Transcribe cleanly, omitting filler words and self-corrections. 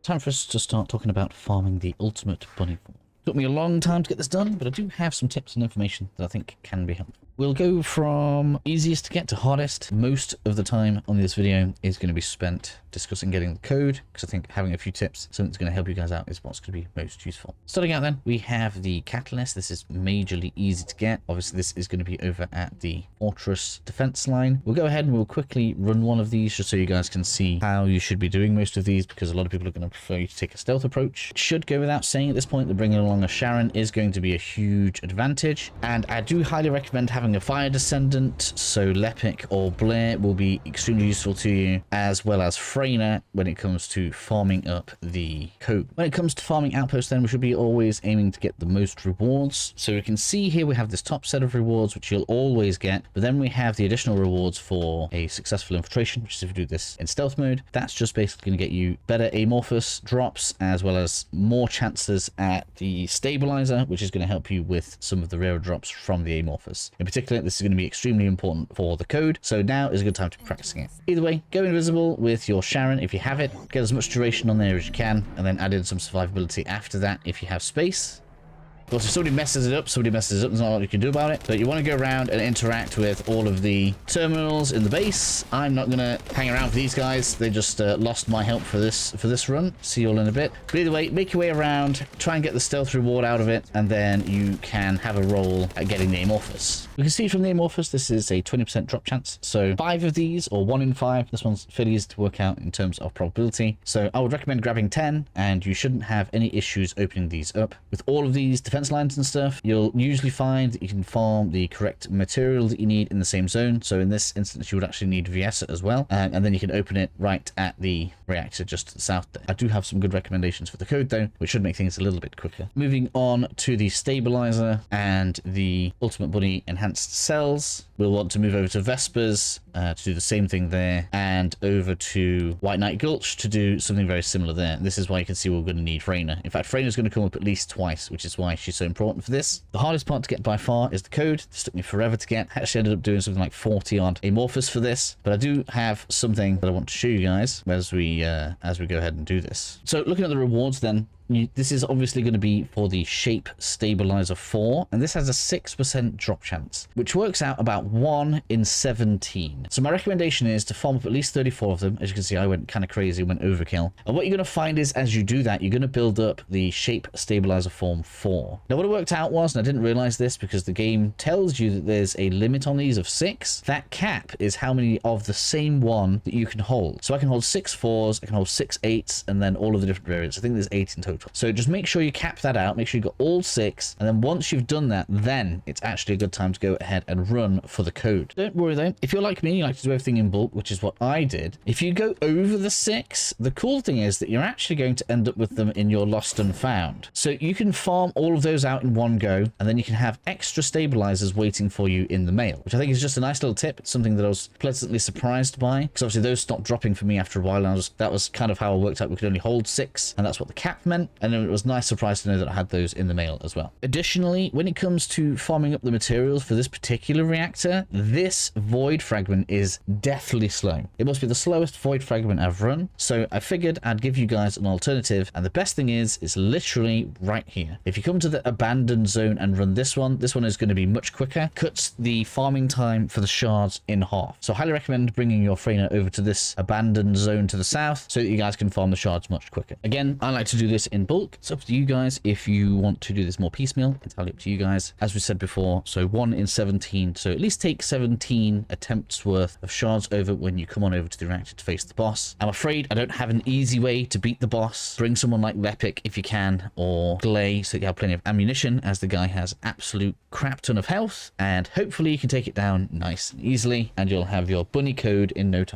Time for us to start talking about farming the ultimate bunny form. Took me a long time to get this done, but I do have some tips and information that I think can be helpful. We'll go from easiest to get to hardest. Most of the time on this video is going to be spent discussing getting the code, because I think having a few tips, something that's going to help you guys out, is what's going to be most useful. Starting out then, we have the Catalst. This is majorly easy to get. Obviously, this is going to be over at the Orus defense line. We'll go ahead and we'll quickly run one of these just so you guys can see how you should be doing most of these, because a lot of people are going to prefer you to take a stealth approach. It should go without saying at this point that bringing along a Sharon is going to be a huge advantage, and I do highly recommend having a First Descendant, so Lepic or Blair will be extremely useful to you, as well as Freyna when it comes to farming up the code. When it comes to farming outposts then, we should be always aiming to get the most rewards. So we can see here we have this top set of rewards which you'll always get, but then we have the additional rewards for a successful infiltration, which is if you do this in stealth mode. That's just basically going to get you better amorphous drops, as well as more chances at the stabilizer, which is going to help you with some of the rarer drops from the amorphous. In particular, this is going to be extremely important for the code, so now is a good time to be practicing it. Either way, go invisible with your Sharon if you have it, get as much duration on there as you can, and then add in some survivability after that if you have space. Of course, if somebody messes it up, there's not a lot you can do about it. But you want to go around and interact with all of the terminals in the base. I'm not going to hang around for these guys. They just lost my help for this run. See you all in a bit. But either way, make your way around, try and get the stealth reward out of it, and then you can have a roll at getting the amorphous. You can see from the amorphous, this is a 20% drop chance. So 5 of these, or 1 in 5. This one's fairly easy to work out in terms of probability. So I would recommend grabbing 10, and you shouldn't have any issues opening these up. With all of these defense lines and stuff, you'll usually find that you can farm the correct material that you need in the same zone. So in this instance, you would actually need Viesa as well, and then you can open it right at the reactor just to the south there. I do have some good recommendations for the code though, which should make things a little bit quicker. Moving on to the stabilizer and the ultimate bunny enhanced cells, we'll want to move over to Vespers to do the same thing there, and over to White Knight Gulch to do something very similar there. This is why you can see we're going to need Freyna. In fact, Freyna is going to come up at least twice, which is why she's so important for this. The hardest part to get by far is the code. This took me forever to get. I actually ended up doing something like 40 odd amorphous for this, but I do have something that I want to show you guys as we go ahead and do this. So looking at the rewards then, this is obviously going to be for the Shape Stabilizer 4, and this has a 6% drop chance, which works out about 1 in 17. So my recommendation is to farm up at least 34 of them. As you can see, I went kind of crazy, went overkill. And what you're going to find is, as you do that, you're going to build up the Shape Stabilizer Form 4. Now, what it worked out was, and I didn't realize this because the game tells you that there's a limit on these of 6. That cap is how many of the same one that you can hold. So I can hold 6 4s, I can hold 6 8s, and then all of the different variants. I think there's 8 in total. So just make sure you cap that out, make sure you've got all 6, and then once you've done that, then it's actually a good time to go ahead and run for the code. Don't worry though, if you're like me, you like to do everything in bulk, which is what I did. If you go over the 6, the cool thing is that you're actually going to end up with them in your lost and found. So you can farm all of those out in one go, and then you can have extra stabilizers waiting for you in the mail, which I think is just a nice little tip. It's something that I was pleasantly surprised by, because obviously those stopped dropping for me after a while, and that was kind of how I worked out we could only hold 6, and that's what the cap meant. And then it was a nice surprise to know that I had those in the mail as well. Additionally, when it comes to farming up the materials for this particular reactor, this void fragment is deathly slow. It must be the slowest void fragment I've run, so I figured I'd give you guys an alternative, and the best thing is, it's literally right here. If you come to the abandoned zone and run this one is going to be much quicker, cuts the farming time for the shards in half. So I highly recommend bringing your Freyna over to this abandoned zone to the south so that you guys can farm the shards much quicker. Again, I like to do this in bulk. It's up to you guys if you want to do this more piecemeal. Entirely up to you guys. As we said before, so 1 in 17. So at least take 17 attempts worth of shards over when you come on over to the reactor to face the boss. I'm afraid I don't have an easy way to beat the boss. Bring someone like Lepic if you can, or Glay, so you have plenty of ammunition, as the guy has absolute crap ton of health, and hopefully you can take it down nice and easily, and you'll have your bunny code in no time.